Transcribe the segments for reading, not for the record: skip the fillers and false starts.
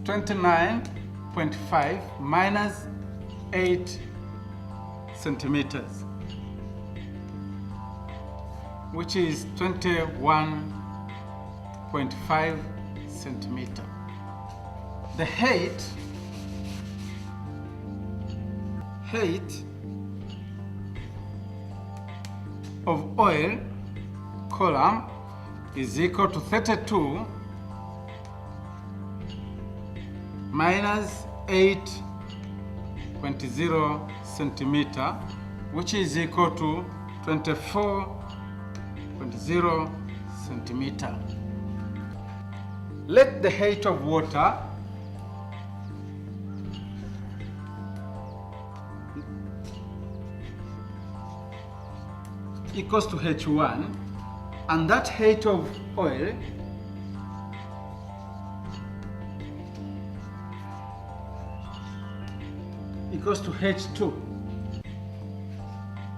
29.5 minus 8 centimeters, which is 21.5 centimeter. The height of oil column is equal to 32 minus 8.0 centimeter, which is equal to 24.0 centimeter. Let the height of water equals to H1, and that height of oil equals to H2.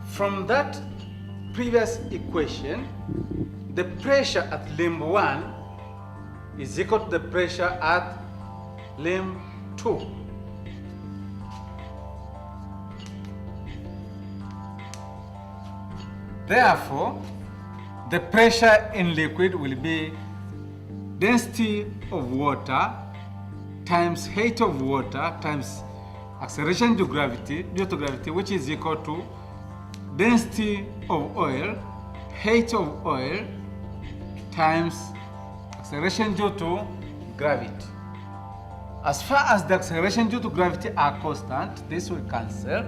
From that previous equation, the pressure at limb 1 is equal to the pressure at limb 2. Therefore, the pressure in liquid will be density of water times height of water times acceleration due to gravity, which is equal to density of oil, height of oil times acceleration due to gravity. As far as the acceleration due to gravity are constant, this will cancel,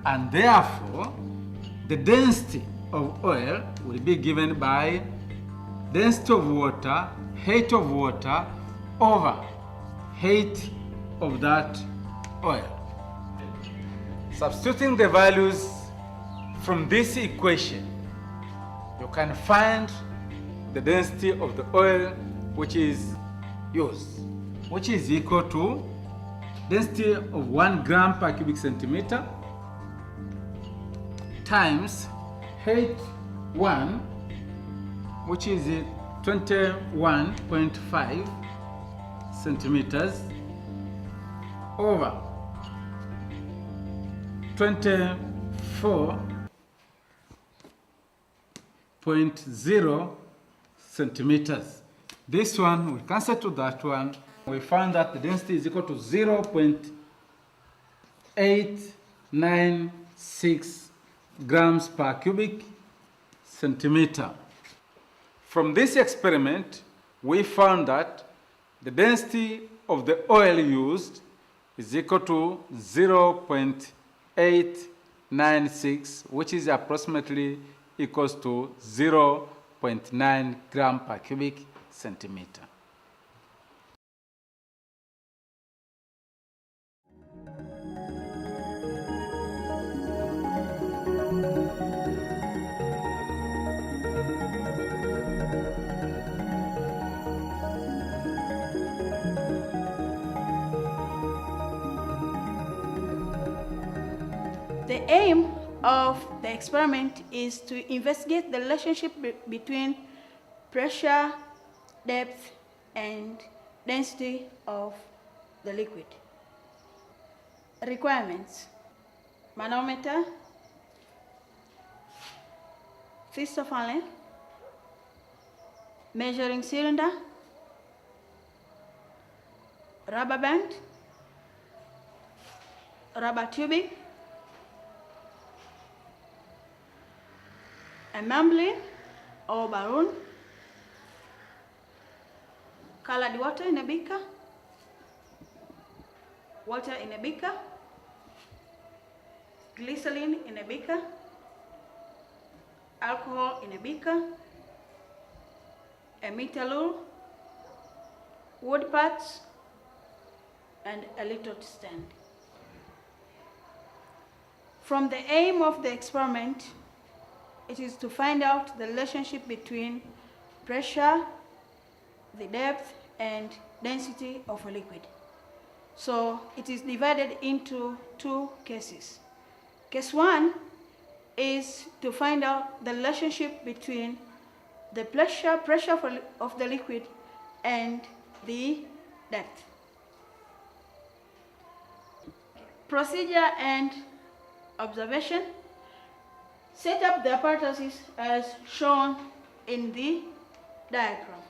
and therefore the density of oil will be given by density of water, height of water over height of that oil. Substituting the values from this equation, you can find the density of the oil which is used, which is equal to density of 1 gram per cubic centimeter times height 1, which is 21.5 centimeters over 24.0 centimeters. This one will cancel to that one. We found that the density is equal to 0.896 grams per cubic centimeter. From this experiment, we found that the density of the oil used is equal to 0.896, which is approximately equals to 0.9 gram per cubic centimeter. The aim of the experiment is to investigate the relationship between pressure, depth, and density of the liquid. Requirements: manometer, fist of Allen, measuring cylinder, rubber band, rubber tubing, a membrane or balloon, colored water in a beaker, water in a beaker, glycerin in a beaker, alcohol in a beaker, a meter rule, wood parts, and a little stand. From the aim of the experiment, it is to find out the relationship between pressure, the depth, and density of a liquid. So it is divided into two cases. Case 1 is to find out the relationship between the pressure of the liquid and the depth. Procedure and observation. Set up the apparatuses as shown in the diagram.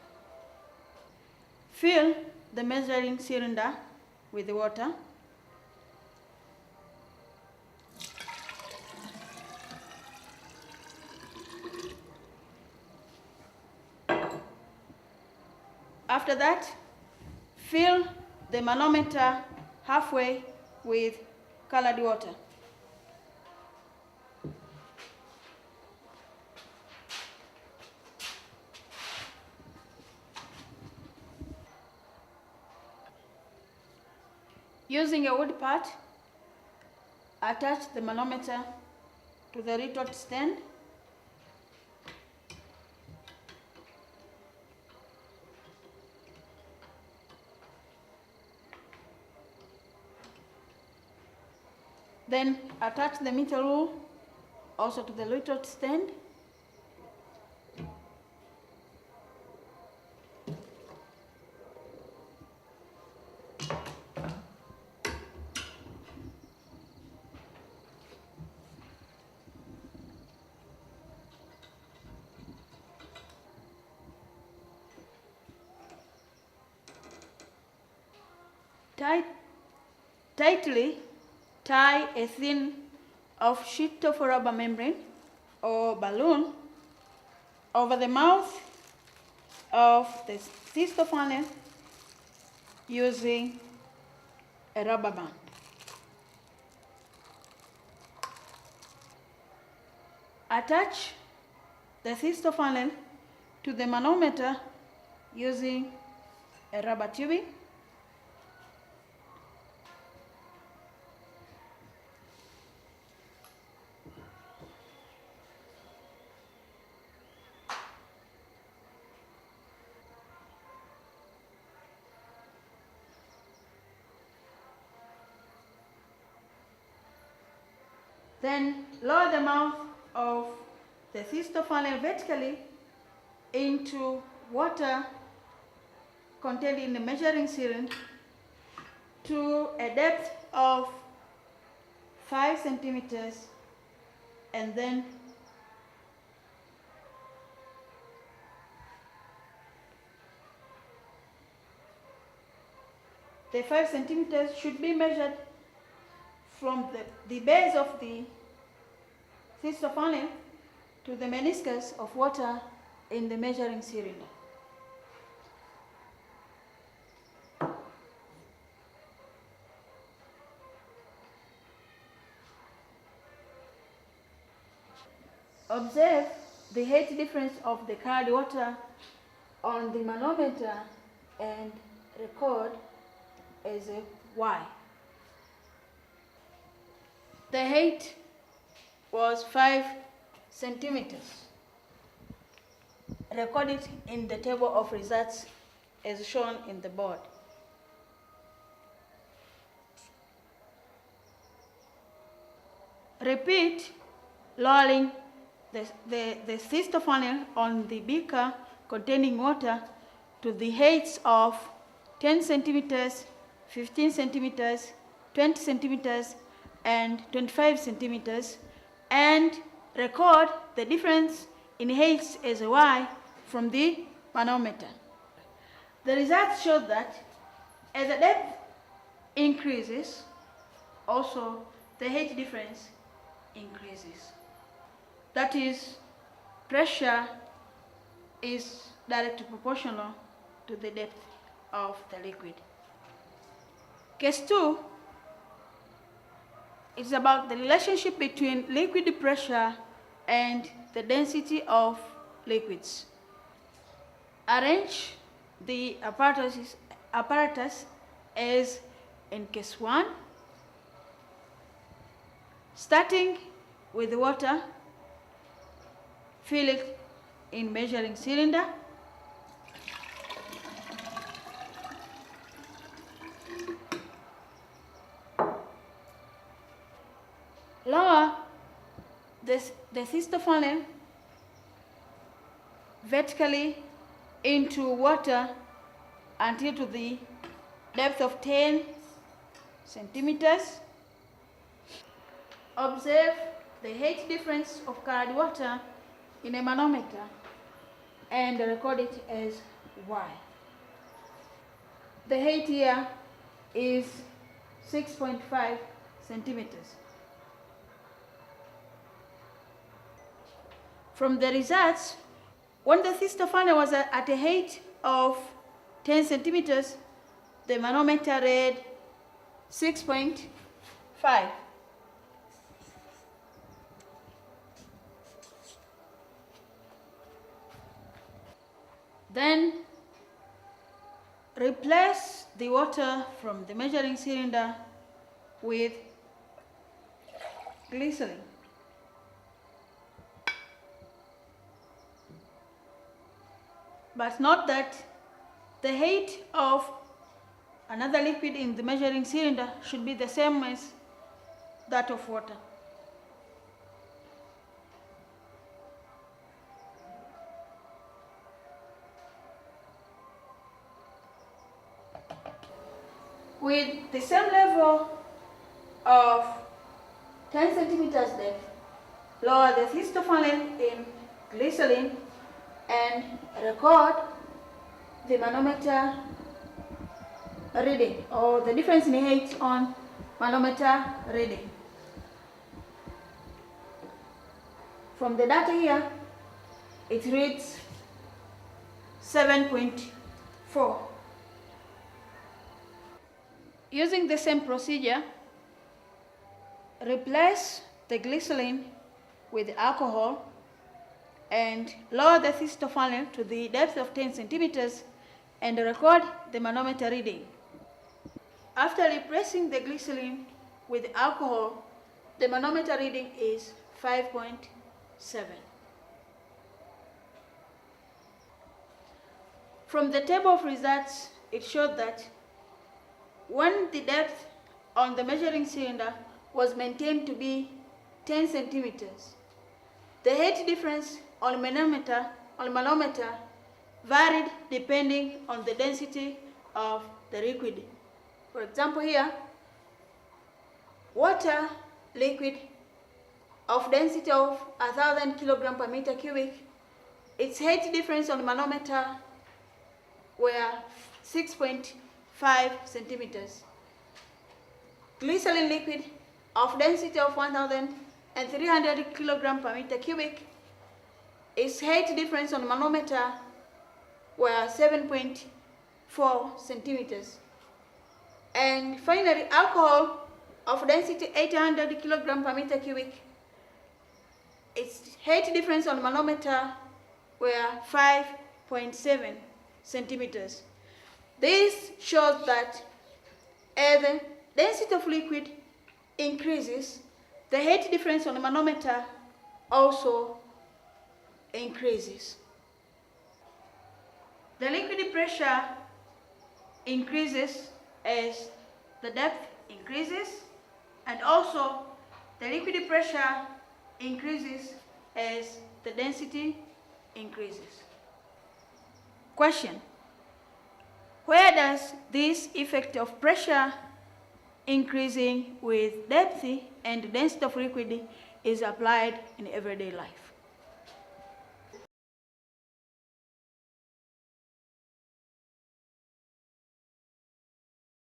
Fill the measuring cylinder with water. After that, fill the manometer halfway with colored water. Using a wood part, attach the manometer to the retort stand. Then attach the meter rule also to the retort stand. Tightly tie a thin sheet of rubber membrane or balloon over the mouth of the cysto funnel using a rubber band. Attach the cysto funnel to the manometer using a rubber tubing. Then lower the mouth of the cysto funnel vertically into water contained in the measuring cylinder to a depth of 5 centimeters, and then the 5 centimeters should be measured from the base of the cysto funnel to the meniscus of water in the measuring cylinder. Observe the height difference of the colored water on the manometer and record as a Y. The height was 5 centimeters. Record it in the table of results as shown in the board. Repeat lowering the cysto funnel on the beaker containing water to the heights of 10 centimeters, 15 centimeters, 20 centimeters, and 25 centimeters, and record the difference in heights as a Y from the manometer. The results show that as the depth increases, also the height difference increases. That is, pressure is directly proportional to the depth of the liquid. Case 2 is about the relationship between liquid pressure and the density of liquids. Arrange the apparatus as in case 1, starting with water. Fill it in measuring cylinder. Lower the cysto funnel vertically into water until to the depth of 10 centimeters. observe the height difference of colored water in a manometer and record it as Y. The height here is 6.5 centimeters. From the results, when the thistle funnel was at a height of 10 centimeters, the manometer read 6.5. Then replace the water from the measuring cylinder with glycerin. But note that the height of another liquid in the measuring cylinder should be the same as that of water. With the same level of 10 centimeters depth, lower the thistle funnel in glycerin and record the manometer reading, or the difference in height on manometer reading. From the data here, it reads 7.4. Using the same procedure, replace the glycerin with alcohol and lower the thistle funnel to the depth of 10 centimeters and record the manometer reading. After replacing the glycerin with alcohol, the manometer reading is 5.7. From the table of results, it showed that when the depth on the measuring cylinder was maintained to be 10 centimeters, the height difference on manometer varied depending on the density of the liquid. For example here, water liquid of density of 1,000 kilograms per meter cubic, its height difference on manometer were 6.5 centimeters. Glycerin liquid of density of 1,300 kilograms per meter cubic, its height difference on manometer were 7.4 centimeters. And finally, alcohol of density 800 kilograms per meter cubic, its height difference on manometer were 5.7 centimeters. This shows that as the density of liquid increases, the height difference on the manometer also increases. The liquid pressure increases as the depth increases, and also the liquid pressure increases as the density increases. Question: where does this effect of pressure increasing with depth and density of liquid is applied in everyday life?